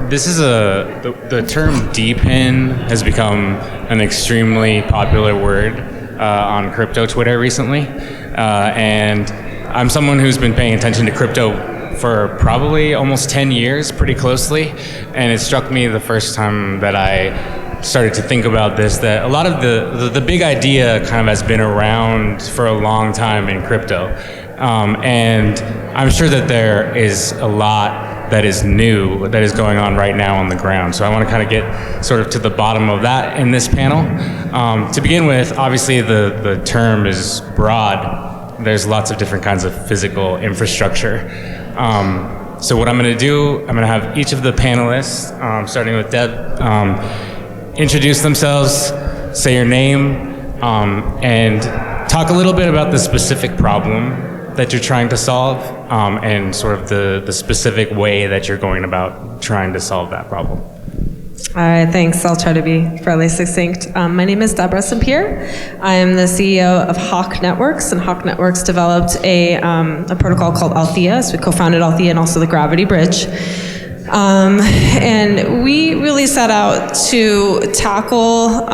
This is the term DePIN has become an extremely popular word on crypto Twitter recently. And I'm someone who's been paying attention to crypto for probably almost 10 years, pretty closely. And it struck me the first time that I started to think about this, that a lot of the big idea kind of has been around for a long time in crypto. And I'm sure that there is a lot that is new, that is going on right now on the ground. So I want to kind of get sort of to the bottom of that in this panel. To begin with, obviously the term is broad. There's lots of different kinds of physical infrastructure. So what I'm going to do, I'm going to have each of the panelists, starting with Deb, introduce themselves, say your name, and talk a little bit about the specific problem that you're trying to solve, and sort of the specific way that you're going about trying to solve that problem. All right, thanks. I'll try to be fairly succinct. My name is Deborah Simpier. I am the CEO of Hawk Networks, and Hawk Networks developed a protocol called Althea. So we co-founded Althea and also the Gravity Bridge. And we really set out to tackle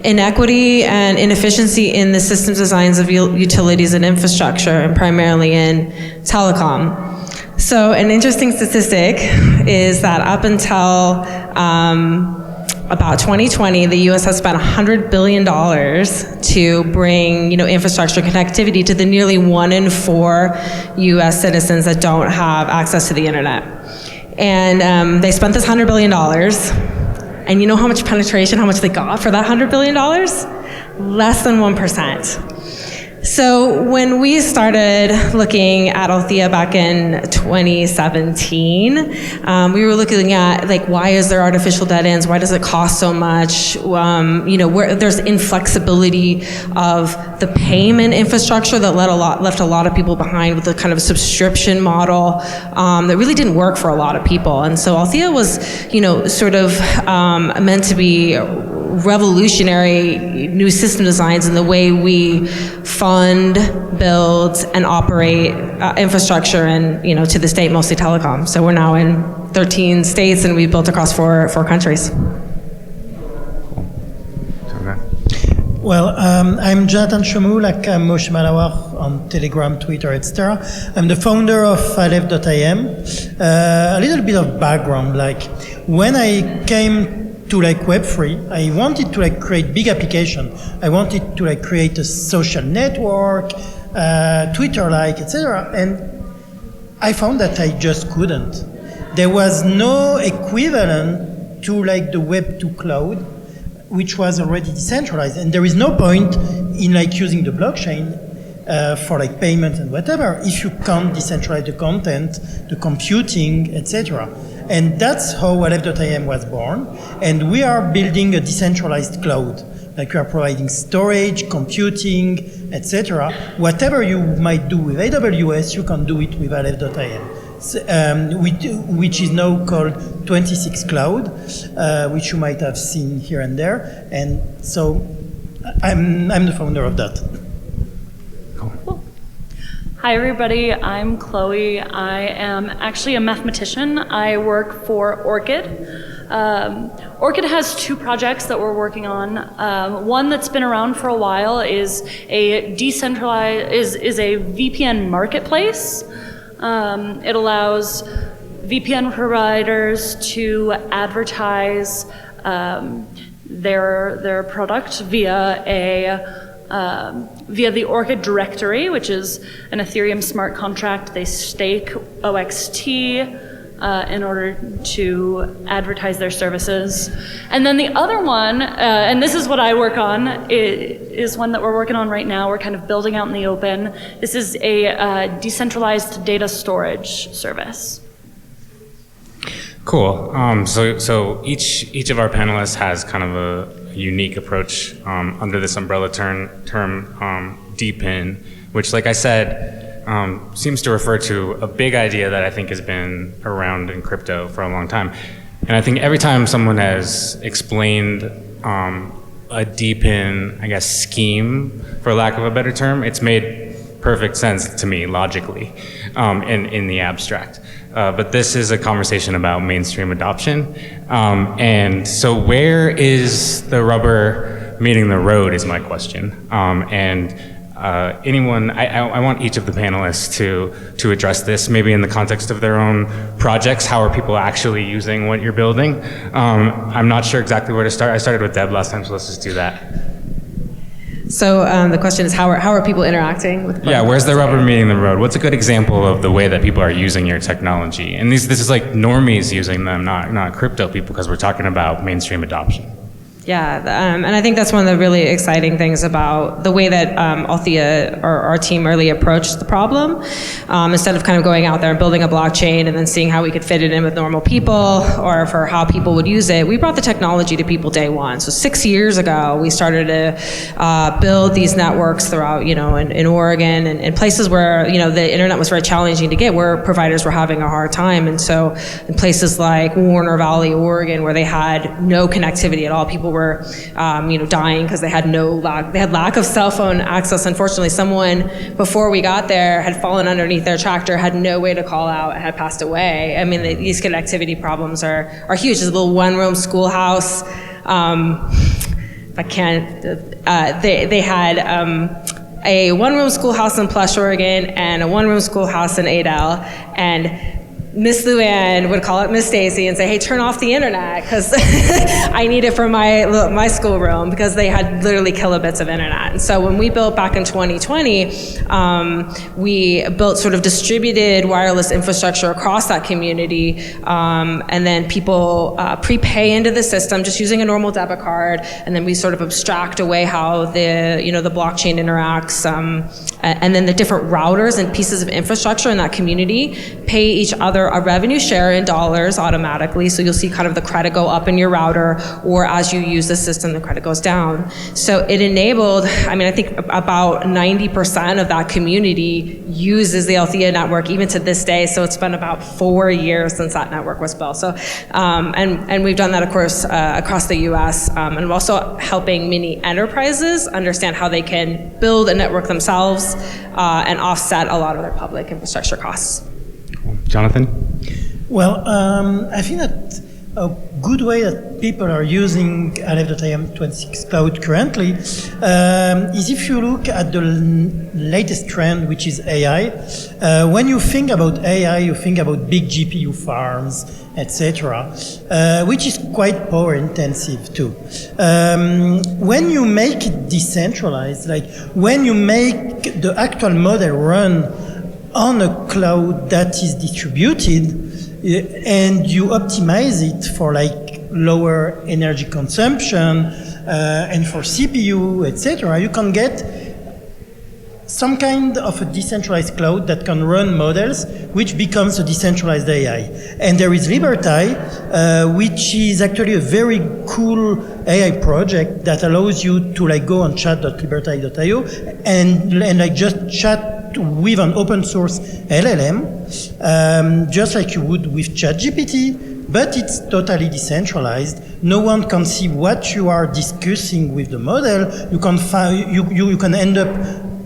inequity and inefficiency in the systems designs of utilities and infrastructure, and primarily in telecom. So an interesting statistic is that up until about 2020, the U.S. has spent $100 billion to bring, infrastructure connectivity to the nearly 1 in 4 U.S. citizens that don't have access to the internet. And they spent this $100 billion, and you know how much penetration, how much they got for that $100 billion? Less than 1%. So when we started looking at Althea back in 2017, we were looking at why is there artificial dead ends? Why does it cost so much? Where there's inflexibility of the payment infrastructure that left a lot of people behind with the kind of subscription model that really didn't work for a lot of people. And so Althea was, sort of meant to be revolutionary new system designs in the way we fund, build, and operate infrastructure, and to this date mostly telecom. So we're now in 13 states, and we've built across four countries. Well, I'm Jonathan Schemoul, like Moshe Malawar on Telegram, Twitter, etc. I'm the founder of Aleph.im. A little bit of background, when I came to Web3, I wanted to create big application. I wanted to create a social network, Twitter-like, etc. And I found that I just couldn't. There was no equivalent to the Web 2 cloud, which was already decentralized. And there is no point in using the blockchain for payments and whatever if you can't decentralize the content, the computing, etc. And that's how Aleph.im was born. And we are building a decentralized cloud. We are providing storage, computing, etc. Whatever you might do with AWS, you can do it with Aleph.im, which is now called 26 Cloud, which you might have seen here and there. And so I'm the founder of that. Cool. Hi everybody, I'm Chloe. I am actually a mathematician. I work for Orchid. Orchid has 2 projects that we're working on. One that's been around for a while is a decentralized, is a VPN marketplace. It allows VPN providers to advertise their product via the Orchid directory, which is an Ethereum smart contract. They stake OXT in order to advertise their services. And then the other one, and this is what I work on, is one that we're working on right now. We're kind of building out in the open. This is a decentralized data storage service. Cool. So each of our panelists has kind of a unique approach under this umbrella term DePIN, which, like I said, seems to refer to a big idea that I think has been around in crypto for a long time. And I think every time someone has explained a DePIN, I guess, scheme, for lack of a better term, it's made perfect sense to me logically, in the abstract. But this is a conversation about mainstream adoption. And so where is the rubber meeting the road is my question. I want each of the panelists to address this, maybe in the context of their own projects. How are people actually using what you're building? I'm not sure exactly where to start. I started with Deb last time, so let's just do that. So the question is, how are people interacting with? Yeah, where's the rubber meeting the road? What's a good example of the way that people are using your technology? And this is like normies using them, not crypto people, because we're talking about mainstream adoption. Yeah, and I think that's one of the really exciting things about the way that Althea, or our team, really approached the problem. Instead of kind of going out there and building a blockchain and then seeing how we could fit it in with normal people or for how people would use it, we brought the technology to people day one. So 6 years ago, we started to build these networks throughout, in Oregon and in places where, the internet was very challenging to get, where providers were having a hard time. And so in places like Warner Valley, Oregon, where they had no connectivity at all, people were dying because they had lack of cell phone access. Unfortunately, someone before we got there had fallen underneath their tractor, had no way to call out, and had passed away. I mean, these connectivity problems are huge. There's a little one-room schoolhouse. They had a one-room schoolhouse in Plush, Oregon, and a one-room schoolhouse in Adel, and Miss Luann would call up Miss Stacy and say, "Hey, turn off the internet because I need it for my schoolroom," because they had literally kilobits of internet. And so when we built back in 2020, we built sort of distributed wireless infrastructure across that community, and then people prepay into the system just using a normal debit card, and then we sort of abstract away how the blockchain interacts, and then the different routers and pieces of infrastructure in that community pay each other a revenue share in dollars automatically. So you'll see kind of the credit go up in your router, or as you use the system, the credit goes down. So it enabled, I think about 90% of that community uses the Althea network even to this day. So it's been about 4 years since that network was built. So, and we've done that, of course, across the US, and also helping many enterprises understand how they can build a network themselves and offset a lot of their public infrastructure costs. Jonathan? Well, I think that a good way that people are using Aleph.im 26 Cloud currently is if you look at the latest trend, which is AI. When you think about AI, you think about big GPU farms, etc., which is quite power intensive too. When you make it decentralized, like when you make the actual model run on a cloud that is distributed, and you optimize it for like lower energy consumption and for CPU, etc., you can get some kind of a decentralized cloud that can run models, which becomes a decentralized AI. And there is Liberty, which is actually a very cool AI project that allows you to like go on chat.liberty.io and like just chat with an open source LLM, just like you would with ChatGPT, but it's totally decentralized. No one can see what you are discussing with the model. You can end up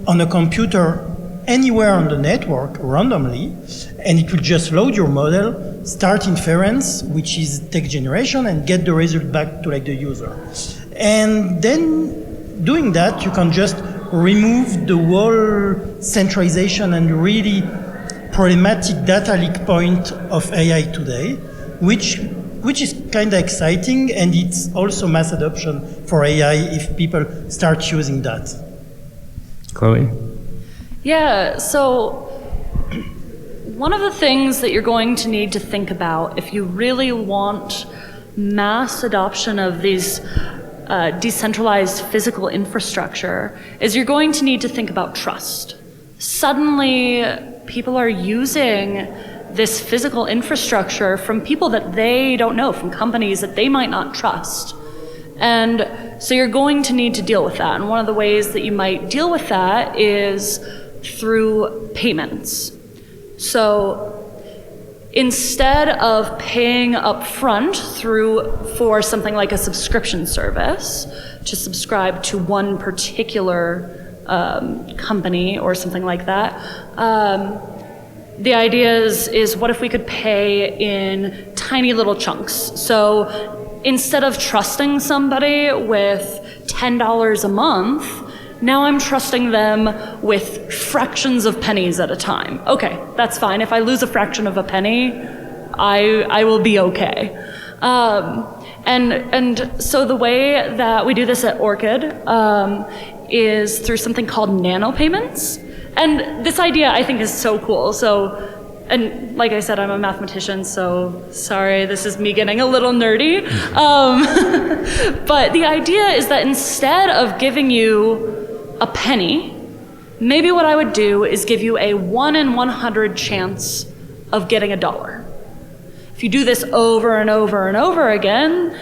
on a computer anywhere on the network randomly, and it will just load your model, start inference, which is text generation, and get the result back to like the user. And then doing that, you can just remove the whole centralization and really problematic data leak point of AI today, which is kind of exciting, and it's also mass adoption for AI if people start using that. Chloe? Yeah, so one of the things that you're going to need to think about if you really want mass adoption of these decentralized physical infrastructure is you're going to need to think about trust. Suddenly, people are using this physical infrastructure from people that they don't know, from companies that they might not trust. And so you're going to need to deal with that. And one of the ways that you might deal with that is through payments. So instead of paying up front for something like a subscription service to subscribe to one particular company or something like that. The idea is what if we could pay in tiny little chunks? So instead of trusting somebody with $10 a month, now I'm trusting them with fractions of pennies at a time. Okay, that's fine. If I lose a fraction of a penny, I will be okay. And so the way that we do this at Orchid is through something called nano payments. And this idea I think is so cool. So, and like I said, I'm a mathematician, so sorry, this is me getting a little nerdy. But the idea is that instead of giving you a penny, maybe what I would do is give you a 1 in 100 chance of getting $1. If you do this over and over and over again,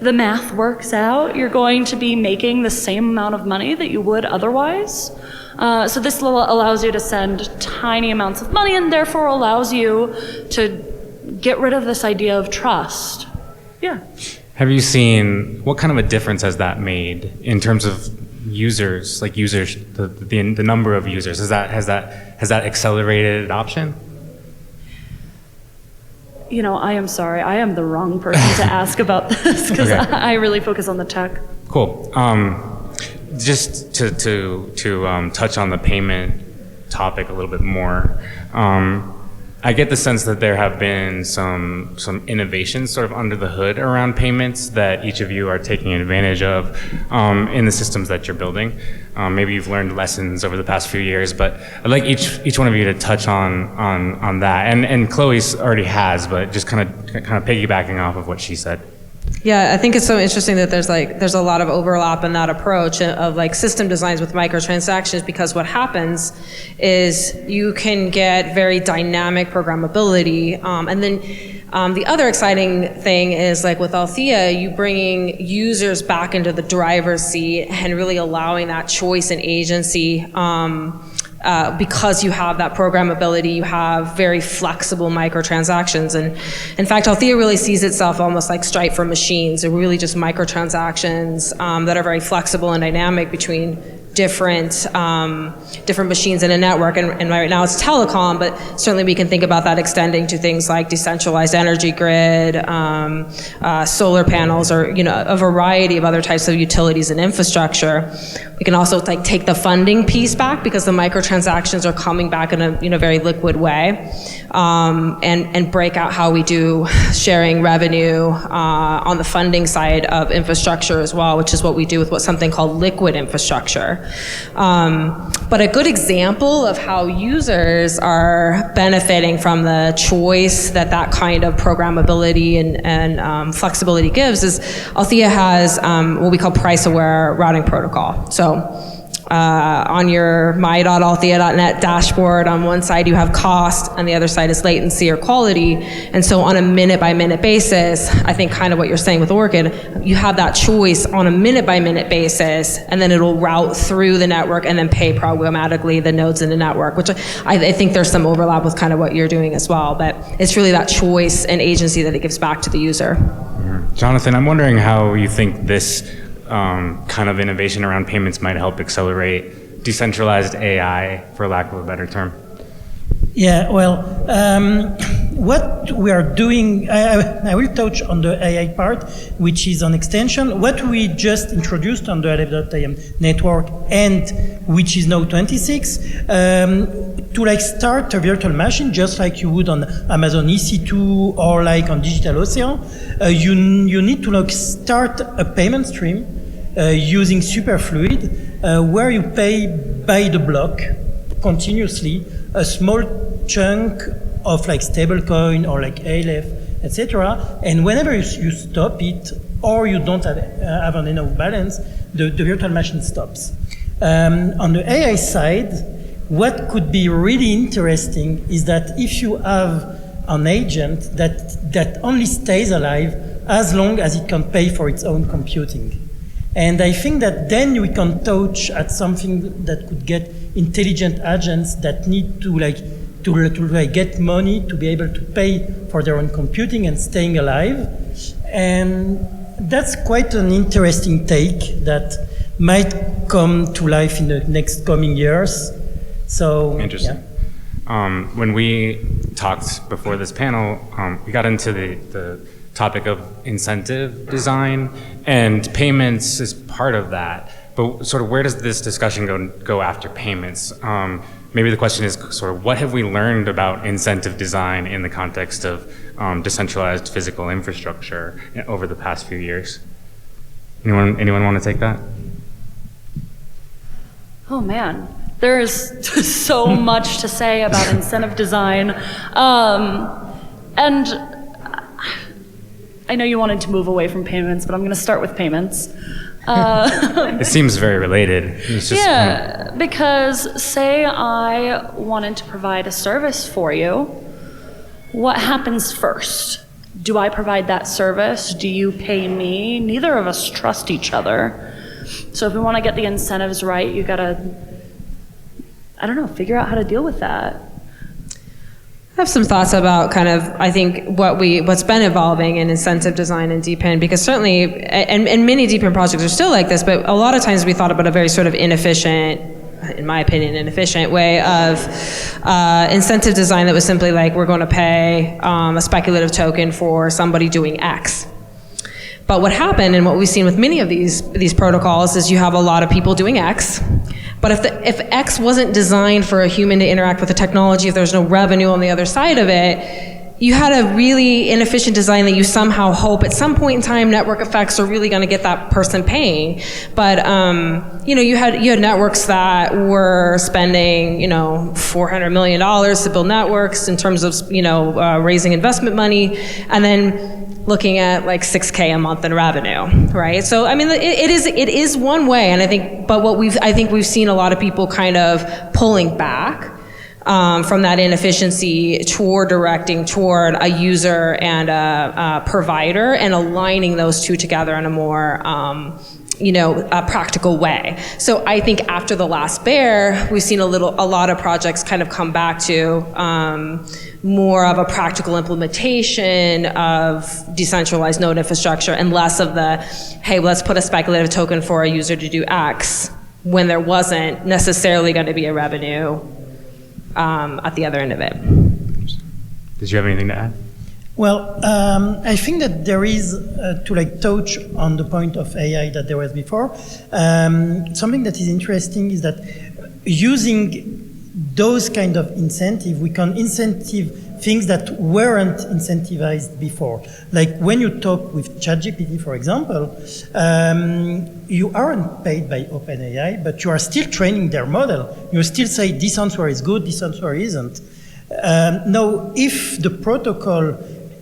the math works out. You're going to be making the same amount of money that you would otherwise. So this allows you to send tiny amounts of money and therefore allows you to get rid of this idea of trust. Yeah. Have you seen, what kind of a difference has that made in terms of users, like users, the number of users? Has that accelerated adoption? You know, I am sorry. I am the wrong person to ask about this because Okay. I really focus on the tech. Cool. Just to touch on the payment topic a little bit more, I get the sense that there have been some innovations sort of under the hood around payments that each of you are taking advantage of in the systems that you're building. Maybe you've learned lessons over the past few years, but I'd like each one of you to touch on that. And Chloe's already has, but just kind of piggybacking off of what she said. Yeah, I think it's so interesting that there's a lot of overlap in that approach of like system designs with microtransactions, because what happens is you can get very dynamic programmability, and then the other exciting thing is like with Althea, you bringing users back into the driver's seat and really allowing that choice and agency. Because you have that programmability, you have very flexible microtransactions. And in fact, Althea really sees itself almost like Stripe for machines. They're really just microtransactions that are very flexible and dynamic between different machines in a network. And right now it's telecom, but certainly we can think about that extending to things like decentralized energy grid, solar panels, or a variety of other types of utilities and infrastructure. We can also take the funding piece back because the microtransactions are coming back in a very liquid way, and break out how we do sharing revenue on the funding side of infrastructure as well, which is what we do with something called liquid infrastructure. But a good example of how users are benefiting from the choice that kind of programmability and flexibility gives is Althea has what we call price-aware routing protocol. So on your my.althea.net dashboard, on one side you have cost, and the other side is latency or quality. And so on a minute-by-minute basis, I think kind of what you're saying with Orchid, you have that choice on a minute-by-minute basis, and then it'll route through the network and then pay programmatically the nodes in the network, which I think there's some overlap with kind of what you're doing as well. But it's really that choice and agency that it gives back to the user. Jonathan, I'm wondering how you think this kind of innovation around payments might help accelerate decentralized AI, for lack of a better term. Yeah, well, what we are doing, I will touch on the AI part, which is an extension. What we just introduced on the Aleph.im network, and which is now 26, to start a virtual machine, just like you would on Amazon EC2 or like on DigitalOcean, you need to start a payment stream using Superfluid, where you pay by the block continuously a small chunk of stablecoin or Aleph, etc. And whenever you stop it, or you don't have an enough balance, the virtual machine stops. On the AI side, what could be really interesting is that if you have an agent that only stays alive as long as it can pay for its own computing. And I think that then we can touch at something that could get intelligent agents that need to get money to be able to pay for their own computing and staying alive. And that's quite an interesting take that might come to life in the next coming years. So interesting. Yeah. When we talked before this panel, we got into the topic of incentive design, and payments is part of that. But sort of where does this discussion go after payments? Maybe the question is sort of what have we learned about incentive design in the context of decentralized physical infrastructure over the past few years? Anyone want to take that? Oh man, there's so much to say about incentive design. And I know you wanted to move away from payments, but I'm going to start with payments. It seems very related. It's just, yeah, because say I wanted to provide a service for you, what happens first? Do I provide that service? Do you pay me? Neither of us trust each other. So if we want to get the incentives right, you gotta, I don't know, figure out how to deal with that. I have some thoughts about kind of, I think, what's been evolving in incentive design and DePIN, because certainly, and many DePIN projects are still like this, but a lot of times we thought about a very sort of inefficient, in my opinion, inefficient way of incentive design that was simply like, we're going to pay a speculative token for somebody doing X. But what happened, and what we've seen with many of these protocols, is you have a lot of people doing X. But if X wasn't designed for a human to interact with the technology, if there's no revenue on the other side of it, you had a really inefficient design that you somehow hope at some point in time network effects are really going to get that person paying. But you had networks that were spending $400 million to build networks in terms of raising investment money, and then looking at like $6K a month in revenue, right? So I mean, it is one way, and I think, but I think we've seen a lot of people kind of pulling back from that inefficiency toward directing toward a user and a provider, and aligning those two together in a more a practical way. So I think after the last bear, we've seen a lot of projects kind of come back to more of a practical implementation of decentralized node infrastructure, and less of the, hey, let's put a speculative token for a user to do X, when there wasn't necessarily going to be a revenue at the other end of it. Did you have anything to add? Well, I think that there is, to touch on the point of AI that there was before, something that is interesting is that using those kind of incentive, we can incentive things that weren't incentivized before. Like when you talk with ChatGPT, for example, you aren't paid by OpenAI, but you are still training their model. You still say this answer is good, this answer isn't. Now, if the protocol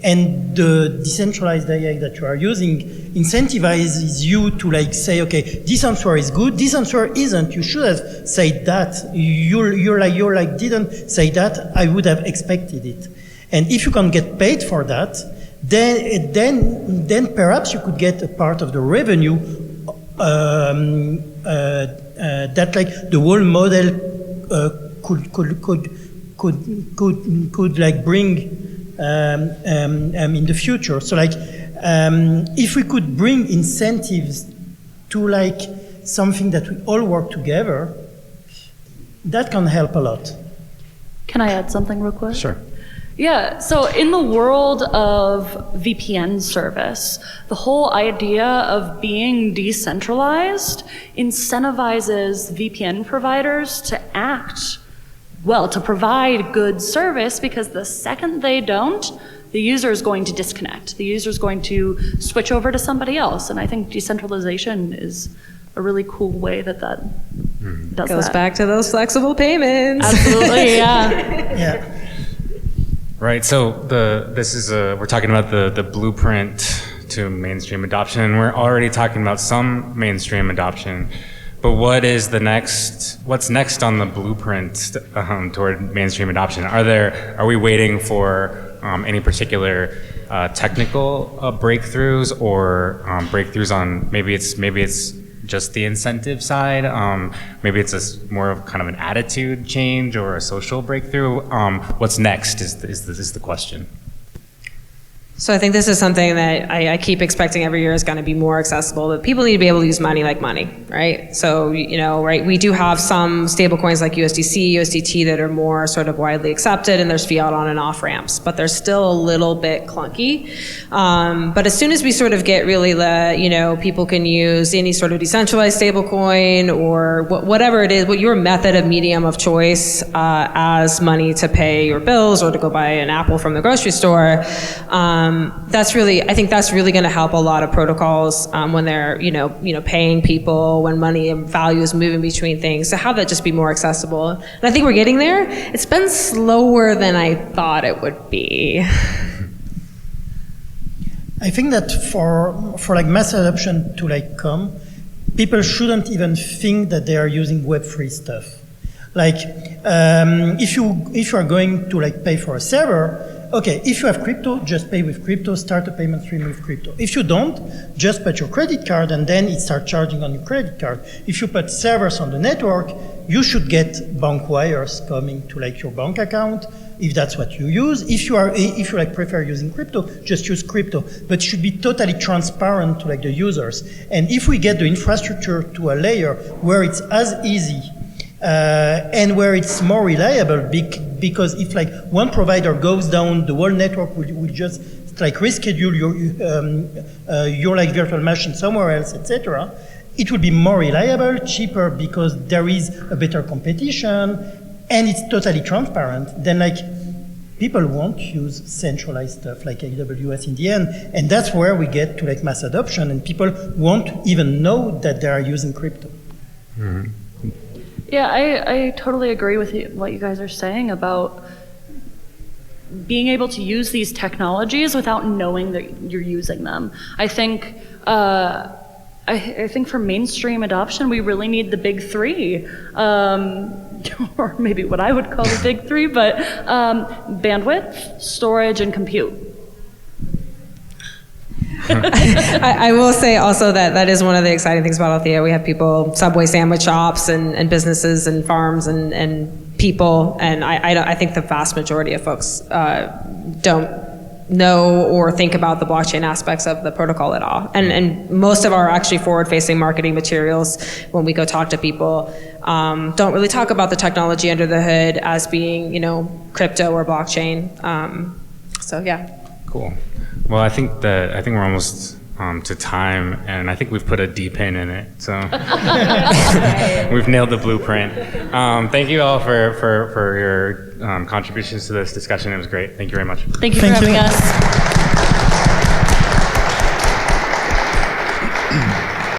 and the decentralized AI that you are using incentivizes you to say, okay, this answer is good, this answer isn't. You should have said that. You're like didn't say that. I would have expected it. And if you can get paid for that, then perhaps you could get a part of the revenue that the whole model could bring. In the future. So if we could bring incentives to something that we all work together, that can help a lot. Can I add something real quick? Sure. Yeah, so in the world of VPN service, the whole idea of being decentralized incentivizes VPN providers to act well, to provide good service, because the second they don't, the user is going to disconnect. The user is going to switch over to somebody else. And I think decentralization is a really cool way that does that. Goes back to those flexible payments. Absolutely, yeah. Yeah. Right, so we're talking about the blueprint to mainstream adoption, and we're already talking about some mainstream adoption. But what's next on the blueprint toward mainstream adoption? Are we waiting for any particular technical breakthroughs, or breakthroughs on maybe it's just the incentive side, maybe it's more of kind of an attitude change or a social breakthrough? What's next is the question. So I think this is something that I keep expecting every year is going to be more accessible. But people need to be able to use money like money, right? So, right, we do have some stable coins like USDC, USDT that are more sort of widely accepted, and there's fiat on and off ramps, but they're still a little bit clunky. But as soon as we sort of get really people can use any sort of decentralized stable coin or whatever it is, what your method of medium of choice as money to pay your bills or to go buy an apple from the grocery store, I think that's really going to help a lot of protocols when they're, paying people, when money and value is moving between things, to have that just be more accessible. And I think we're getting there. It's been slower than I thought it would be. I think that for like mass adoption to like come, people shouldn't even think that they are using Web3 stuff. Like, if you are going to like pay for a server, okay, if you have crypto, just pay with crypto, start a payment stream with crypto. If you don't, just put your credit card and then it starts charging on your credit card. If you put servers on the network, you should get bank wires coming to like your bank account, if that's what you use. If you like prefer using crypto, just use crypto. But it should be totally transparent to like the users. And if we get the infrastructure to a layer where it's as easy and where it's more reliable, because if like one provider goes down, the whole network will just like reschedule your like virtual machine somewhere else, etc. It will be more reliable, cheaper, because there is a better competition, and it's totally transparent. Then like people won't use centralized stuff like AWS in the end, and that's where we get to like mass adoption, and people won't even know that they are using crypto. Mm-hmm. Yeah, I totally agree with what you guys are saying about being able to use these technologies without knowing that you're using them. I think for mainstream adoption, we really need the big three, or maybe what I would call the big three, but bandwidth, storage, and compute. I will say also that is one of the exciting things about Althea. We have people, Subway sandwich shops and businesses and farms and people, and I think the vast majority of folks don't know or think about the blockchain aspects of the protocol at all. And most of our actually forward-facing marketing materials, when we go talk to people, don't really talk about the technology under the hood as being, crypto or blockchain. So yeah. Cool. Well, I think we're almost to time, and I think we've put a DePIN in it, so we've nailed the blueprint. Thank you all for your contributions to this discussion. It was great. Thank you very much. Thank you for having us.